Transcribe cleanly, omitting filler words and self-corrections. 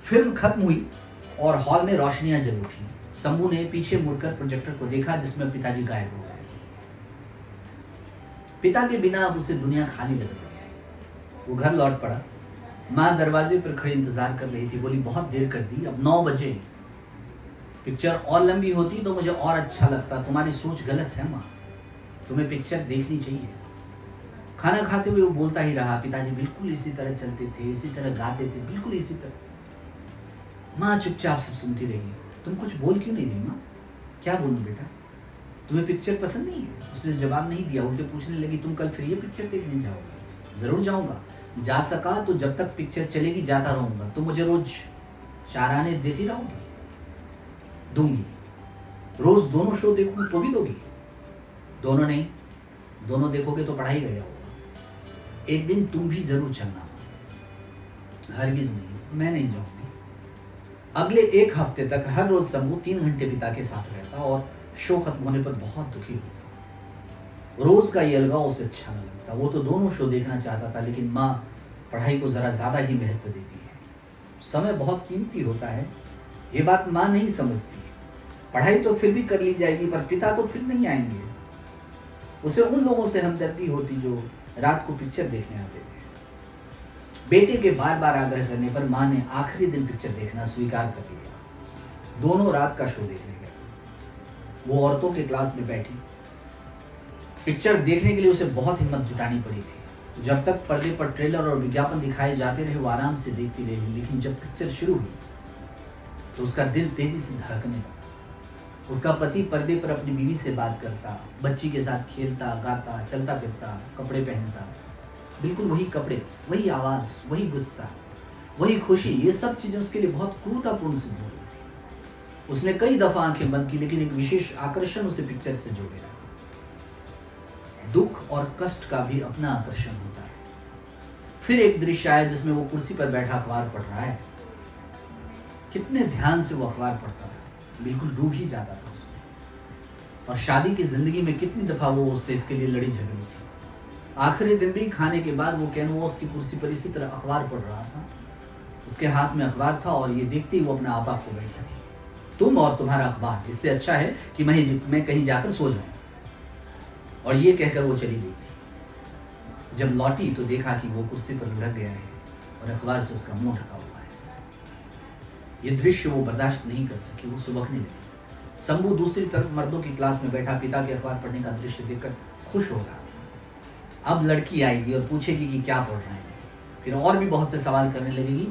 Film खत्म हुई और हॉल में रोशनियां जल उठी। शंभू ने पीछे मुड़कर प्रोजेक्टर को देखा जिसमें पिताजी गायब हो गए थे। पिता के बिना अब उसे दुनिया खाली लग रही है। वो घर लौट पड़ा। माँ दरवाजे पर खड़ी इंतजार कर रही थी। बोली, बहुत देर कर दी, अब 9 बजे। पिक्चर और लंबी होती तो मुझे और अच्छा लगता। तुम्हारी सोच गलत है माँ, तुम्हें पिक्चर देखनी चाहिए। खाना खाते हुए वो बोलता ही रहा, पिताजी बिल्कुल इसी तरह चलते थे, इसी तरह गाते थे, बिल्कुल इसी तरह। माँ चुपचाप सब सुनती रही। तुम कुछ बोल क्यों नहीं रही माँ? क्या बोलूं बेटा, तुम्हें पिक्चर पसंद नहीं है? उसने जवाब नहीं दिया। उल्टे पूछने लगी, तुम कल फिर ये पिक्चर देखने जाओगे? जरूर जाऊंगा, जा सका तो जब तक पिक्चर चलेगी जाता रहूंगा। तुम मुझे रोज 4 आने देती रहोगी? दूंगी। रोज दोनों शो देखूं तो भी दोगी? दोनों नहीं, दोनों देखोगे तो पढ़ाई गया होगा। एक दिन तुम भी जरूर चलना। हरगिज नहीं, मैं नहीं जाऊंगी। अगले 1 हफ्ते तक हर रोज शंभू 3 घंटे पिता के साथ रहता और शो खत्म होने पर बहुत दुखी होता। रोज का ये अलगाव उसे अच्छा न लगता। वो तो दोनों शो देखना चाहता था, लेकिन माँ पढ़ाई को जरा ज्यादा ही महत्व देती है। समय बहुत कीमती होता है, ये बात माँ नहीं समझती। पढ़ाई तो फिर भी कर ली जाएगी, पर पिता तो फिर नहीं आएंगे। उसे उन लोगों से हमदर्दी होती जो रात को पिक्चर देखने आते थे। बेटे के बार बार आग्रह करने पर माँ ने आखिरी दिन पिक्चर देखना स्वीकार कर लिया। दोनों रात का शो देखने गए। वो औरतों के क्लास में बैठी। पिक्चर देखने के लिए उसे बहुत हिम्मत जुटानी पड़ी थी। जब तक पर्दे पर ट्रेलर और विज्ञापन दिखाए जाते रहे वो आराम से देखती रही, लेकिन जब पिक्चर शुरू हुई तो उसका दिल तेजी से धड़कने लगा। उसका पति पर्दे पर अपनी बीवी से बात करता, बच्ची के साथ खेलता, गाता, चलता फिरता, कपड़े पहनता। बिल्कुल वही कपड़े, वही आवाज, वही गुस्सा, वही खुशी, ये सब चीजें उसके लिए बहुत क्रूरतापूर्ण सिद्ध हो रही थी। उसने कई दफा आंखें बंद की, लेकिन एक विशेष आकर्षण उसे पिक्चर से जोड़े रहा। दुख और कष्ट का भी अपना आकर्षण होता है। फिर एक दृश्य आया जिसमें वो कुर्सी पर बैठा अखबार पढ़ रहा है। कितने ध्यान से वो अखबार पढ़ता था, बिल्कुल डूब ही जाता था उसमें। और शादी की जिंदगी में कितनी दफा वो उससे इसके लिए लड़ी झगड़ी थी। आखिरी दिन भी खाने के बाद वो कैनवास की कुर्सी पर इसी तरह अखबार पढ़ रहा था। उसके हाथ में अखबार था और ये देखते ही वो अपने आपा खो बैठी थी। तुम और तुम्हारा अखबार, इससे अच्छा है कि मैं कहीं जाकर सो जाऊं। और ये कहकर वो चली गई थी। जब लौटी तो देखा कि वो कुर्सी पर लुढ़क गया है और अखबार से उसका मुंह ढका हुआ है। ये दृश्य वो बर्दाश्त नहीं कर सकी, वो सुबकने लगी। शंभू दूसरी तरफ मर्दों की क्लास में बैठा पिता के अखबार पढ़ने का दृश्य देखकर खुश हो रहा था। अब लड़की आएगी और पूछेगी कि क्या पढ़ रहे हैं। फिर और भी बहुत से सवाल करने लगेगी